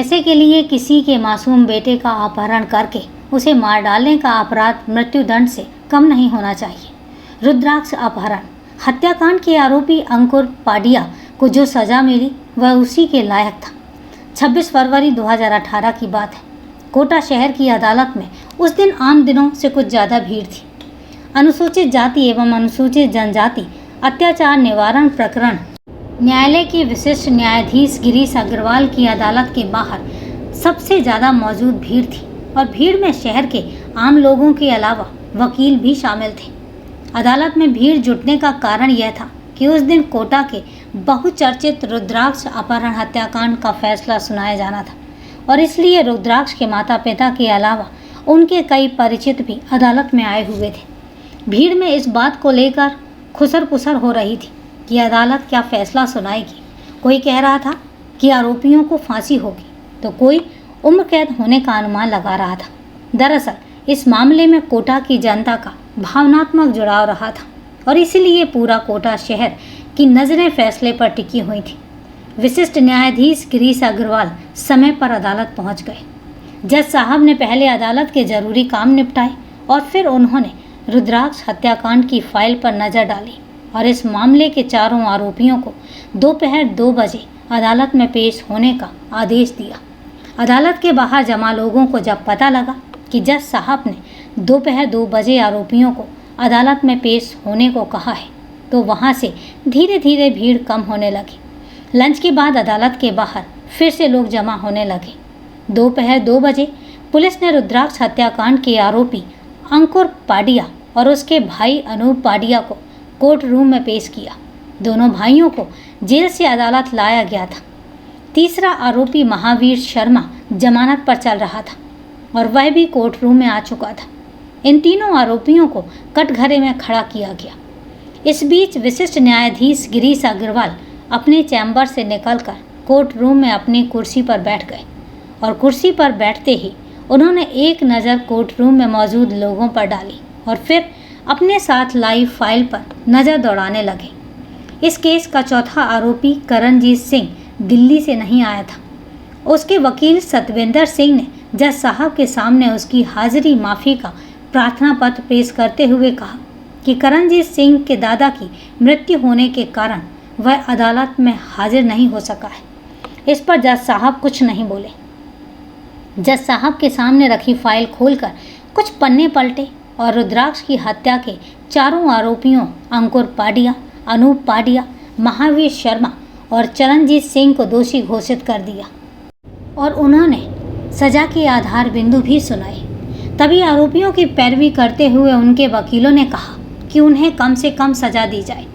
पैसे के लिए किसी के मासूम बेटे का अपहरण करके उसे मार डालने का अपराध मृत्युदंड से कम नहीं होना चाहिए। रुद्राक्ष अपहरण हत्याकांड के आरोपी अंकुर पाडिया को जो सजा मिली वह उसी के लायक था। 26 फरवरी 2018 की बात है। कोटा शहर की अदालत में उस दिन आम दिनों से कुछ ज़्यादा भीड़ थी। अनुसूचित जाति एवं अनुसूचित जनजाति अत्याचार निवारण प्रकरण न्यायालय के विशिष्ट न्यायाधीश गिरीश अग्रवाल की अदालत के बाहर सबसे ज़्यादा मौजूद भीड़ थी और भीड़ में शहर के आम लोगों के अलावा वकील भी शामिल थे। अदालत में भीड़ जुटने का कारण यह था कि उस दिन कोटा के बहुचर्चित रुद्राक्ष अपहरण हत्याकांड का फैसला सुनाया जाना था और इसलिए रुद्राक्ष के माता पिता के अलावा उनके कई परिचित भी अदालत में आए हुए थे। भीड़ में इस बात को लेकर खुसर पुसर हो रही थी कि अदालत क्या फैसला सुनाएगी। कोई कह रहा था कि आरोपियों को फांसी होगी तो कोई उम्र कैद होने का अनुमान लगा रहा था। दरअसल इस मामले में कोटा की जनता का भावनात्मक जुड़ाव रहा था और इसीलिए पूरा कोटा शहर की नज़रें फैसले पर टिकी हुई थी। विशिष्ट न्यायाधीश गिरीश अग्रवाल समय पर अदालत पहुंच गए। जज साहब ने पहले अदालत के जरूरी काम निपटाए और फिर उन्होंने रुद्राक्ष हत्याकांड की फाइल पर नज़र डाली और इस मामले के चारों आरोपियों को दोपहर 2 बजे अदालत में पेश होने का आदेश दिया। अदालत के बाहर जमा लोगों को जब पता लगा कि जज साहब ने दोपहर 2 बजे आरोपियों को अदालत में पेश होने को कहा है तो वहां से धीरे धीरे भीड़ कम होने लगी। लंच के बाद अदालत के बाहर फिर से लोग जमा होने लगे। दोपहर 2 बजे पुलिस ने रुद्राक्ष हत्याकांड के आरोपी अंकुर पाडिया और उसके भाई अनूप पाडिया को कोर्ट रूम में पेश किया। दोनों भाइयों को जेल से अदालत लाया गया था। तीसरा आरोपी महावीर शर्मा जमानत पर चल रहा था और वह भी कोर्ट रूम में आ चुका था। इन तीनों आरोपियों को कटघरे में खड़ा किया गया। इस बीच विशिष्ट न्यायाधीश गिरीश अग्रवाल अपने चैम्बर से निकलकर कोर्ट रूम में अपनी कुर्सी पर बैठ गए और कुर्सी पर बैठते ही उन्होंने एक नज़र कोर्ट रूम में मौजूद लोगों पर डाली और फिर अपने साथ लाई फाइल पर नज़र दौड़ाने लगे। इस केस का चौथा आरोपी करणजीत सिंह दिल्ली से नहीं आया था। उसके वकील सतविंदर सिंह ने जज साहब के सामने उसकी हाजिरी माफ़ी का प्रार्थना पत्र पेश करते हुए कहा कि करणजीत सिंह के दादा की मृत्यु होने के कारण वह अदालत में हाजिर नहीं हो सका है। इस पर जज साहब कुछ नहीं बोले। जज साहब के सामने रखी फाइल खोलकर कुछ पन्ने पलटे और रुद्राक्ष की हत्या के चारों आरोपियों अंकुर पाडिया, अनूप पाडिया, महावीर शर्मा और चरणजीत सिंह को दोषी घोषित कर दिया और उन्होंने सजा के आधार बिंदु भी सुनाए। तभी आरोपियों की पैरवी करते हुए उनके वकीलों ने कहा कि उन्हें कम से कम सजा दी जाए।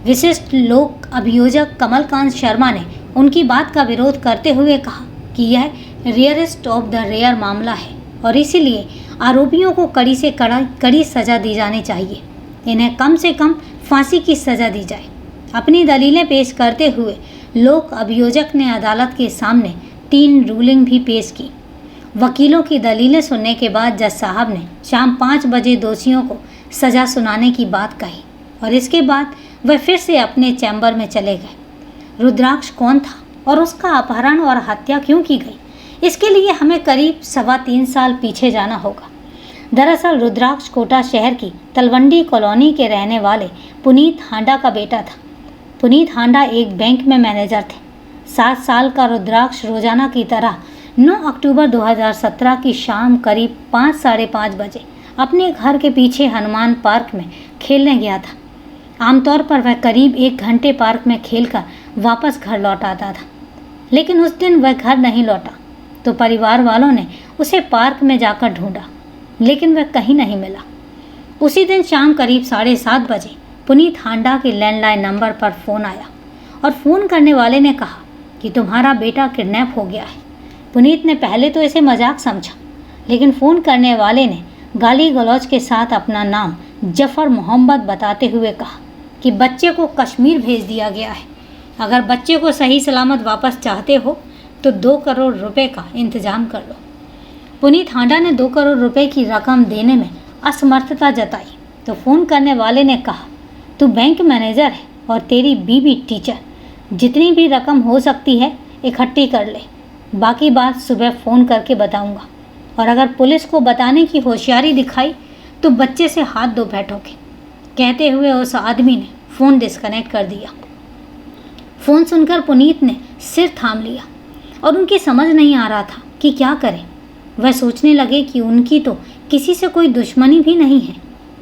विशिष्ट लोक अभियोजक कमलकांत शर्मा ने उनकी बात का विरोध करते हुए कहा कि यह रेयरेस्ट ऑफ द रेयर मामला है और इसीलिए आरोपियों को कड़ी से कड़ी सजा दी जानी चाहिए। इन्हें कम से कम फांसी की सजा दी जाए। अपनी दलीलें पेश करते हुए लोक अभियोजक ने अदालत के सामने 3 रूलिंग भी पेश की। वकीलों की दलीलें सुनने के बाद जज साहब ने शाम 5 बजे दोषियों को सजा सुनाने की बात कही और इसके बाद वह फिर से अपने चैम्बर में चले गए। रुद्राक्ष कौन था और उसका अपहरण और हत्या क्यों की गई, इसके लिए हमें करीब 3.25 साल पीछे जाना होगा। दरअसल रुद्राक्ष कोटा शहर की तलवंडी कॉलोनी के रहने वाले पुनीत हांडा का बेटा था। पुनीत हांडा एक बैंक में मैनेजर थे। 7 साल का रुद्राक्ष रोजाना की तरह 9 अक्टूबर 2017 की शाम करीब 5 साढ़े 5 बजे अपने घर के पीछे हनुमान पार्क में खेलने गया था। आमतौर पर वह करीब 1 घंटे पार्क में खेलकर वापस घर लौट आता था, लेकिन उस दिन वह घर नहीं लौटा तो परिवार वालों ने उसे पार्क में जाकर ढूंढा, लेकिन वह कहीं नहीं मिला। उसी दिन शाम करीब 7:30 बजे पुनीत हांडा के लैंडलाइन नंबर पर फ़ोन आया और फ़ोन करने वाले ने कहा कि तुम्हारा बेटा किडनैप हो गया है। पुनीत ने पहले तो इसे मजाक समझा, लेकिन फ़ोन करने वाले ने गाली गलौज के साथ अपना नाम जफ़र मोहम्मद बताते हुए कहा कि बच्चे को कश्मीर भेज दिया गया है। अगर बच्चे को सही सलामत वापस चाहते हो तो 2 करोड़ रुपए का इंतजाम कर लो। पुनीत हांडा ने 2 करोड़ रुपए की रकम देने में असमर्थता जताई तो फ़ोन करने वाले ने कहा, तू बैंक मैनेजर है और तेरी बीवी टीचर, जितनी भी रकम हो सकती है इकट्ठी कर ले। बाकी बात सुबह फ़ोन करके बताऊंगा, और अगर पुलिस को बताने की होशियारी दिखाई तो बच्चे से हाथ धो बैठोगे। कहते हुए उस आदमी ने फ़ोन डिस्कनेक्ट कर दिया। फ़ोन सुनकर पुनीत ने सिर थाम लिया और उनकी समझ नहीं आ रहा था कि क्या करें। वह सोचने लगे कि उनकी तो किसी से कोई दुश्मनी भी नहीं है।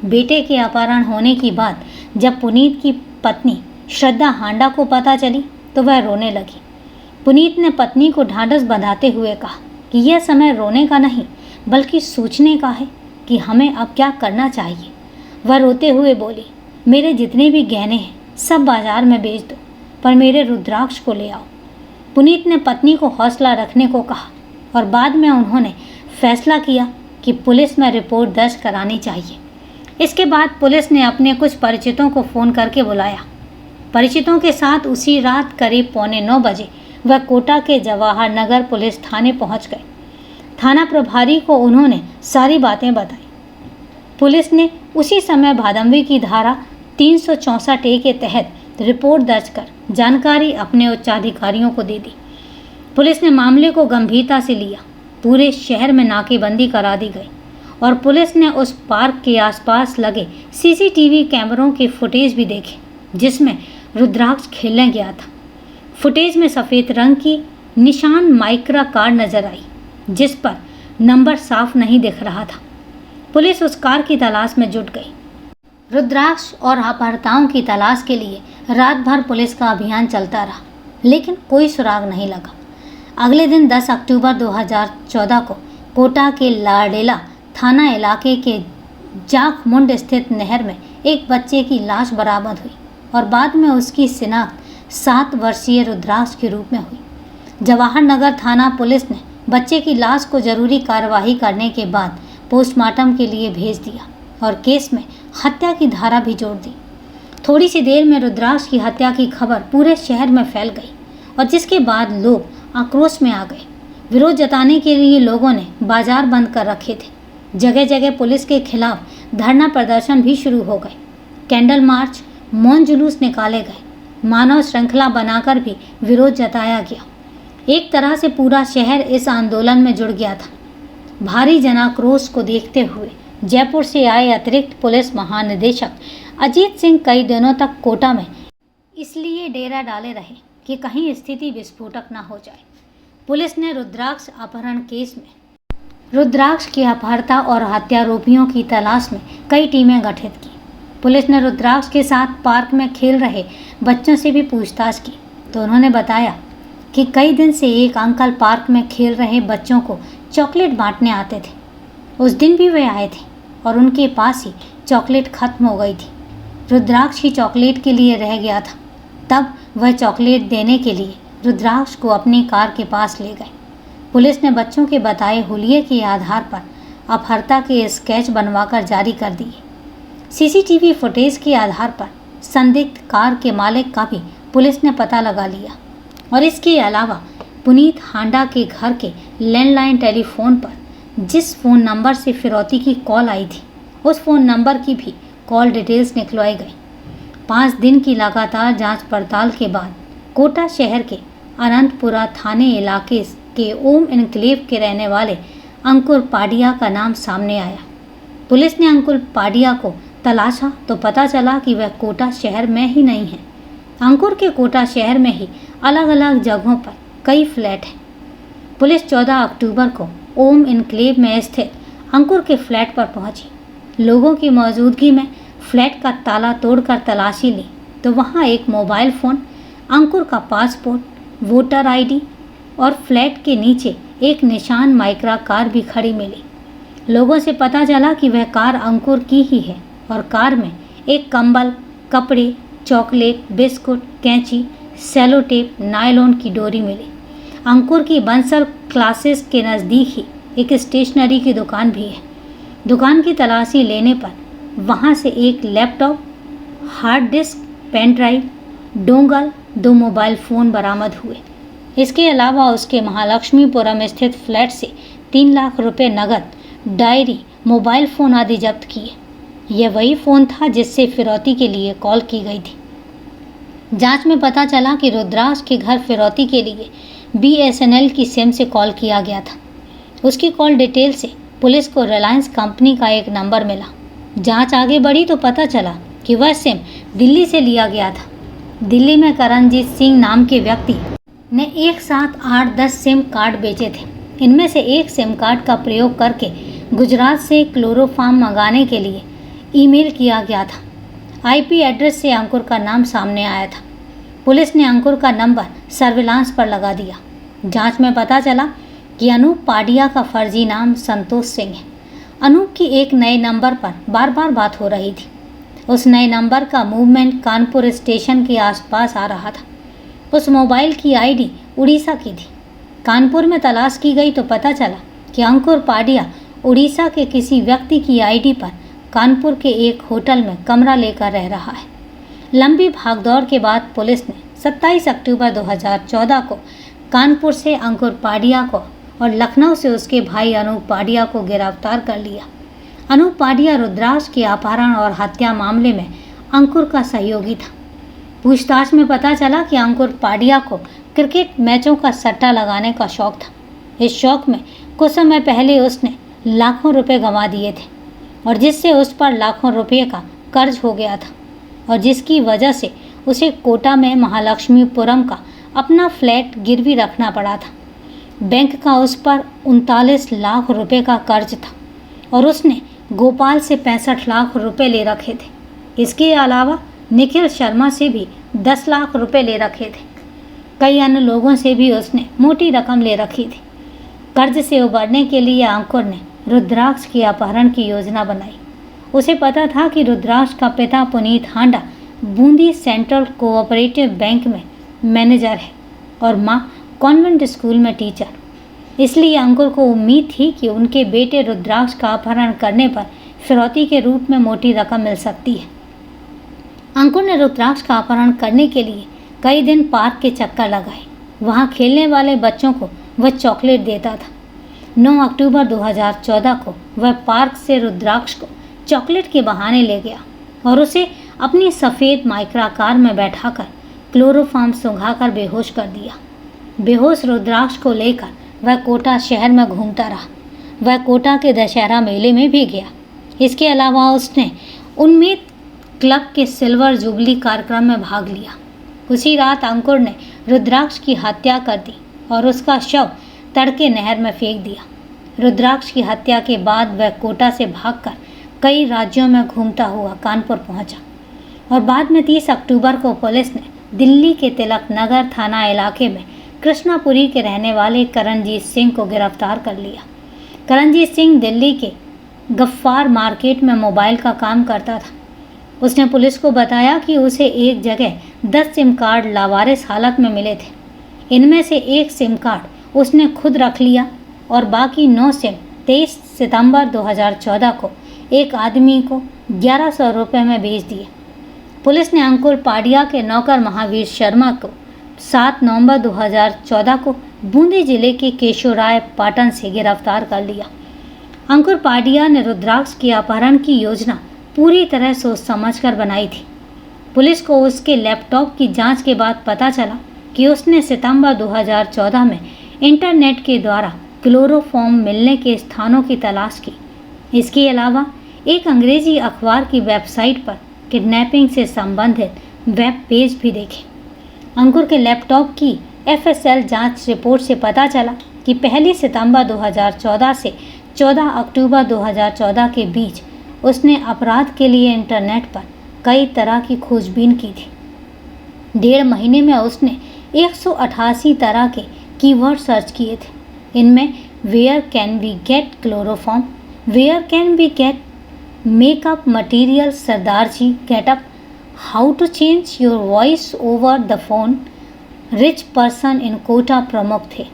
बेटे के अपहरण होने की बात जब पुनीत की पत्नी श्रद्धा हांडा को पता चली तो वह रोने लगी। पुनीत ने पत्नी को ढांढस बंधाते हुए कहा कि यह समय रोने का नहीं बल्कि सोचने का है कि हमें अब क्या करना चाहिए। वह रोते हुए बोली, मेरे जितने भी गहने हैं सब बाजार में बेच दो, पर मेरे रुद्राक्ष को ले आओ। पुनीत ने पत्नी को हौसला रखने को कहा और बाद में उन्होंने फैसला किया कि पुलिस में रिपोर्ट दर्ज करानी चाहिए। इसके बाद पुलिस ने अपने कुछ परिचितों को फ़ोन करके बुलाया। परिचितों के साथ उसी रात करीब 8:45 बजे वह कोटा के जवाहर नगर पुलिस थाने पहुंच गए। थाना प्रभारी को उन्होंने सारी बातें बताई। पुलिस ने उसी समय भादंवी की धारा 364 के तहत रिपोर्ट दर्ज कर जानकारी अपने उच्चाधिकारियों को दे दी। पुलिस ने मामले को गंभीरता से लिया। पूरे शहर में नाकेबंदी करा दी गई और पुलिस ने उस पार्क के आसपास लगे सीसीटीवी कैमरों के फुटेज भी देखे जिसमें रुद्राक्ष खेलने गया था। फुटेज में सफ़ेद रंग की निशान माइक्रा कार नजर आई जिस पर नंबर साफ नहीं दिख रहा था। पुलिस उस कार की तलाश में जुट गई। रुद्राक्ष और अपहर्ताओं की तलाश के लिए रात भर पुलिस का अभियान चलता रहा, लेकिन कोई सुराग नहीं लगा। अगले दिन 10 अक्टूबर 2014 को कोटा के लाडेला थाना इलाके के जाखमुंड स्थित नहर में एक बच्चे की लाश बरामद हुई और बाद में उसकी शिनाख्त 7 वर्षीय रुद्राक्ष के रूप में हुई। जवाहर नगर थाना पुलिस ने बच्चे की लाश को जरूरी कार्रवाई करने के बाद पोस्टमार्टम के लिए भेज दिया और केस में हत्या की धारा भी जोड़ दी। थोड़ी सी देर में रुद्राक्ष की हत्या की खबर पूरे शहर में फैल गई और जिसके बाद लोग आक्रोश में आ गए। विरोध जताने के लिए लोगों ने बाजार बंद कर रखे थे। जगह जगह पुलिस के खिलाफ धरना प्रदर्शन भी शुरू हो गए। कैंडल मार्च, मौन जुलूस निकाले गए। मानव श्रृंखला बनाकर भी विरोध जताया गया। एक तरह से पूरा शहर इस आंदोलन में जुड़ गया था। भारी जनाक्रोश को देखते हुए जयपुर से आए अतिरिक्त पुलिस महानिदेशक अजीत सिंह कई दिनों तक कोटा में इसलिए डेरा डाले रहे कि कहीं स्थिति विस्फोटक न हो जाए। पुलिस ने रुद्राक्ष अपहरण केस में रुद्राक्ष के अपहर्ता और हत्यारोपियों की तलाश में कई टीमें गठित की। पुलिस ने रुद्राक्ष के साथ पार्क में खेल रहे बच्चों से भी पूछताछ की तो उन्होंने बताया कि कई दिन से एक अंकल पार्क में खेल रहे बच्चों को चॉकलेट बांटने आते थे। उस दिन भी वे आए थे और उनके पास ही चॉकलेट खत्म हो गई थी। रुद्राक्ष ही चॉकलेट के लिए रह गया था। तब वह चॉकलेट देने के लिए रुद्राक्ष को अपनी कार के पास ले गए। पुलिस ने बच्चों के बताए हुलिये के आधार पर अपहर्ता के स्केच बनवाकर जारी कर दिए। सीसीटीवी फुटेज के आधार पर संदिग्ध कार के मालिक का भी पुलिस ने पता लगा लिया और इसके अलावा पुनीत हांडा के घर के लैंडलाइन टेलीफोन पर जिस फ़ोन नंबर से फिरौती की कॉल आई थी उस फ़ोन नंबर की भी कॉल डिटेल्स निकलवाई गई। 5 दिन की लगातार जांच पड़ताल के बाद कोटा शहर के अनंतपुरा थाने इलाके के ओम एन्क्लेव के रहने वाले अंकुर पाडिया का नाम सामने आया। पुलिस ने अंकुर पाडिया को तलाशा तो पता चला कि वह कोटा शहर में ही नहीं है। अंकुर के कोटा शहर में ही अलग अलग जगहों पर कई फ्लैट हैं। पुलिस 14 अक्टूबर को ओम एन्क्लेव में स्थित अंकुर के फ्लैट पर पहुंची। लोगों की मौजूदगी में फ्लैट का ताला तोड़कर तलाशी ली तो वहां एक मोबाइल फ़ोन, अंकुर का पासपोर्ट, वोटर आईडी और फ्लैट के नीचे एक निशान माइक्रा कार भी खड़ी मिली। लोगों से पता चला कि वह कार अंकुर की ही है और कार में एक कंबल, कपड़े, चॉकलेट, बिस्कुट, कैंची, सेलो टेप, नायलॉन की डोरी मिली। अंकुर की बंसल क्लासेस के नज़दीक ही एक स्टेशनरी की दुकान भी है। दुकान की तलाशी लेने पर वहां से एक laptop, hard disk, pen drive, dongle, 2 mobile phone बरामद हुए। इसके अलावा उसके महालक्ष्मीपुरम स्थित फ्लैट से 3 लाख रुपए नकद, डायरी, मोबाइल फ़ोन आदि जब्त किए। यह वही फ़ोन था जिससे फिरौती के लिए कॉल की गई थी। जांच में पता चला कि रुद्राक्ष के घर फिरौती के लिए BSNL की सिम से कॉल किया गया था। उसकी कॉल डिटेल से पुलिस को रिलायंस कंपनी का एक नंबर मिला। जांच आगे बढ़ी तो पता चला कि वह सिम दिल्ली से लिया गया था। दिल्ली में करणजीत सिंह नाम के व्यक्ति ने एक साथ 8-10 सिम कार्ड बेचे थे। इनमें से एक सिम कार्ड का प्रयोग करके गुजरात से क्लोरोफॉर्म मंगाने के लिए ईमेल किया गया था। IP एड्रेस से अंकुर का नाम सामने आया था। पुलिस ने अंकुर का नंबर सर्विलांस पर लगा दिया। जांच में पता चला कि अनूप पाडिया का फर्जी नाम संतोष सिंह है। अनूप की एक नए नंबर पर बार बार बात हो रही थी। उस नए नंबर का मूवमेंट कानपुर स्टेशन के आसपास आ रहा था। उस मोबाइल की ID उड़ीसा की थी। कानपुर में तलाश की गई तो पता चला कि अंकुर पाडिया उड़ीसा के किसी व्यक्ति की ID पर कानपुर के एक होटल में कमरा लेकर रह रहा है। लंबी भागदौड़ के बाद पुलिस ने 27 अक्टूबर 2014 को कानपुर से अंकुर पाडिया को और लखनऊ से उसके भाई अनूप पाडिया को गिरफ्तार कर लिया। अनूप पाडिया रुद्राक्ष के अपहरण और हत्या मामले में अंकुर का सहयोगी था। पूछताछ में पता चला कि अंकुर पाडिया को क्रिकेट मैचों का सट्टा लगाने का शौक था। इस शौक में कुछ समय पहले उसने लाखों रुपए गंवा दिए थे और जिससे उस पर लाखों रुपए का कर्ज हो गया था और जिसकी वजह से उसे कोटा में महालक्ष्मीपुरम का अपना फ्लैट गिरवी रखना पड़ा था। बैंक का उस पर 39 लाख रुपए का कर्ज था और उसने गोपाल से 65 लाख रुपए ले रखे थे। इसके अलावा निखिल शर्मा से भी 10 लाख रुपए ले रखे थे। कई अन्य लोगों से भी उसने मोटी रकम ले रखी थी। कर्ज से उबरने के लिए अंकुर ने रुद्राक्ष के अपहरण की योजना बनाई। उसे पता था कि रुद्राक्ष का पिता पुनीत हांडा बूंदी सेंट्रल कोऑपरेटिव बैंक में मैनेजर है और माँ कॉन्वेंट स्कूल में टीचर। इसलिए अंकुर को उम्मीद थी कि उनके बेटे रुद्राक्ष का अपहरण करने पर फिरौती के रूप में मोटी रकम मिल सकती है। अंकुर ने रुद्राक्ष का अपहरण करने के लिए कई दिन पार्क के चक्कर लगाए। वहाँ खेलने वाले बच्चों को वह चॉकलेट देता था। 9 अक्टूबर 2014 को वह पार्क से रुद्राक्ष को चॉकलेट के बहाने ले गया और उसे अपनी सफ़ेद माइक्रा कार में बैठाकर क्लोरोफॉर्म सुंघाकर बेहोश कर दिया। बेहोश रुद्राक्ष को लेकर वह कोटा शहर में घूमता रहा। वह कोटा के दशहरा मेले में भी गया। इसके अलावा उसने उन्मेद क्लब के सिल्वर जुबली कार्यक्रम में भाग लिया। उसी रात अंकुर ने रुद्राक्ष की हत्या कर दी और उसका शव तड़के नहर में फेंक दिया। रुद्राक्ष की हत्या के बाद वह कोटा से भागकर कई राज्यों में घूमता हुआ कानपुर पहुंचा और बाद में 30 अक्टूबर को पुलिस ने दिल्ली के तिलक नगर थाना इलाके में कृष्णापुरी के रहने वाले करणजीत सिंह को गिरफ्तार कर लिया। करणजीत सिंह दिल्ली के गफ्फार मार्केट में मोबाइल का काम करता था। उसने पुलिस को बताया कि उसे एक जगह 10 सिम कार्ड लावारिस हालत में मिले थे। इनमें से एक सिम कार्ड उसने खुद रख लिया और बाकी 9 सिम 23 सितंबर 2014 को एक आदमी को 1100 रुपये में बेच दिए। पुलिस ने अंकुर पाडिया के नौकर महावीर शर्मा को 7 नवंबर 2014 को बूंदी जिले के केशोराय पाटन से गिरफ्तार कर लिया। अंकुर पाडिया ने रुद्राक्ष के अपहरण की योजना पूरी तरह सोच समझकर बनाई थी। पुलिस को उसके लैपटॉप की जांच के बाद पता चला कि उसने सितंबर 2014 में इंटरनेट के द्वारा क्लोरोफॉर्म मिलने के स्थानों की तलाश की। इसके अलावा एक अंग्रेजी अखबार की वेबसाइट पर किडनैपिंग से संबंधित वेब पेज भी देखे। अंकुर के लैपटॉप की FSL जांच रिपोर्ट से पता चला कि 1 सितंबर 2014 से 14 अक्टूबर 2014 के बीच उसने अपराध के लिए इंटरनेट पर कई तरह की खोजबीन की थी। 1.5 महीने में उसने 188 तरह के कीवर्ड सर्च किए थे। इनमें where can we get chloroform, where can we get makeup material, Sardar ji getup, how to change your voice over the phone, rich person in Kota प्रमुख थे।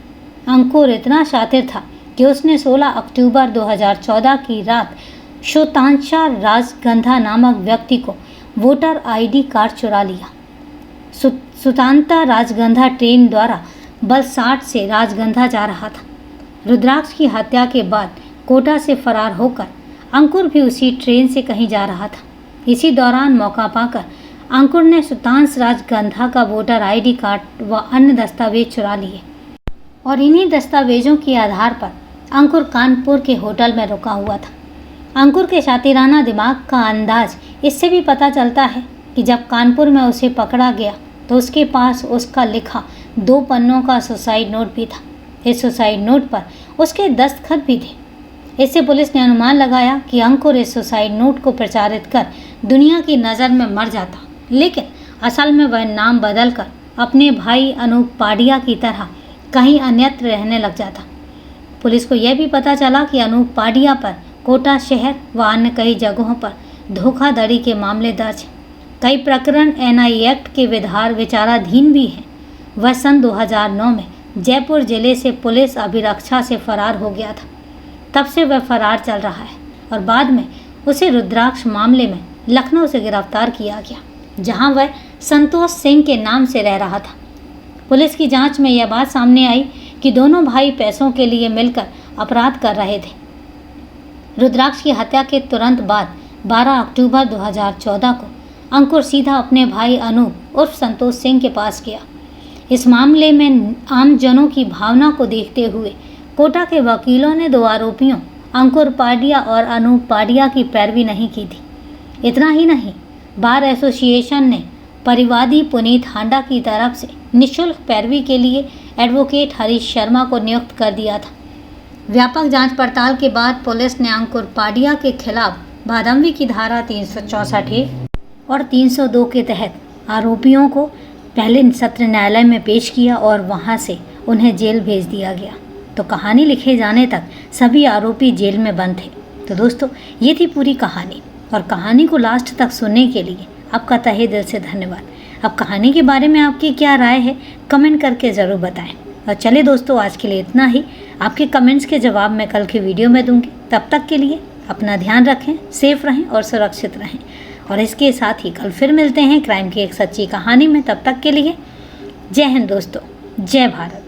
अंकुर इतना शातिर था कि उसने 16 अक्टूबर 2014 की रात शोतांशा राजगंधा नामक व्यक्ति को वोटर ID कार्ड चुरा लिया। सुतांता राजगंधा ट्रेन द्वारा बलसाड से राजगंधा जा रहा था। रुद्राक्ष की हत्या के बाद कोटा से फरार होकर अंकुर भी उसी ट्रेन से कहीं जा रहा था। इसी दौरान मौका पाकर अंकुर ने सुतांश राजगंधा का वोटर ID कार्ड व अन्य दस्तावेज चुरा लिए। और इन्हीं दस्तावेजों के आधार पर अंकुर कानपुर के होटल में रुका हुआ था। अंकुर के शातिराना दिमाग का अंदाज इससे भी पता चलता है कि जब कानपुर में उसे पकड़ा गया तो उसके पास उसका लिखा 2 पन्नों का सुसाइड नोट भी था। इस सुसाइड नोट पर उसके दस्तखत भी थे। इससे पुलिस ने अनुमान लगाया कि अंकुर इस सुसाइड नोट को प्रचारित कर दुनिया की नज़र में मर जाता, लेकिन असल में वह नाम बदलकर अपने भाई अनूप पाडिया की तरह कहीं अन्यत्र रहने लग जाता। पुलिस को यह भी पता चला कि अनूप पाडिया पर कोटा शहर व अन्य कई जगहों पर धोखाधड़ी के मामले दर्ज हैं। कई प्रकरण NI एक्ट के विचाराधीन भी हैं। वह सन 2009 में जयपुर जिले से पुलिस अभिरक्षा से फरार हो गया था। तब से वह फरार चल रहा है और बाद में उसे रुद्राक्ष मामले में लखनऊ से गिरफ्तार किया गया, जहां वह संतोष सिंह के नाम से रह रहा था। पुलिस की जांच में यह बात सामने आई कि दोनों भाई पैसों के लिए मिलकर अपराध कर रहे थे। रुद्राक्ष की हत्या के तुरंत बाद 12 अक्टूबर 2014 को अंकुर सीधा अपने भाई अनूप उर्फ संतोष सिंह के पास गया। इस मामले में आमजनों की भावना को देखते हुए कोटा के वकीलों ने 2 आरोपियों अंकुर पाडिया और अनूप पाडिया की पैरवी नहीं की थी। इतना ही नहीं, बार एसोसिएशन ने परिवादी पुनीत हांडा की तरफ से निःशुल्क पैरवी के लिए एडवोकेट हरीश शर्मा को नियुक्त कर दिया था। व्यापक जांच पड़ताल के बाद पुलिस ने अंकुर पाडिया के खिलाफ भादंवी की धारा 364 और 302 के तहत आरोपियों को पहले सत्र न्यायालय में पेश किया और वहां से उन्हें जेल भेज दिया गया। तो कहानी लिखे जाने तक सभी आरोपी जेल में बंद थे। तो दोस्तों, ये थी पूरी कहानी, और कहानी को लास्ट तक सुनने के लिए आपका तहे दिल से धन्यवाद। अब कहानी के बारे में आपकी क्या राय है, कमेंट करके ज़रूर बताएं। और चलिए दोस्तों, आज के लिए इतना ही। आपके कमेंट्स के जवाब मैं कल की वीडियो में दूंगी। तब तक के लिए अपना ध्यान रखें, सेफ रहें और सुरक्षित रहें। और इसके साथ ही कल फिर मिलते हैं क्राइम की एक सच्ची कहानी में। तब तक के लिए जय हिंद दोस्तों, जय भारत।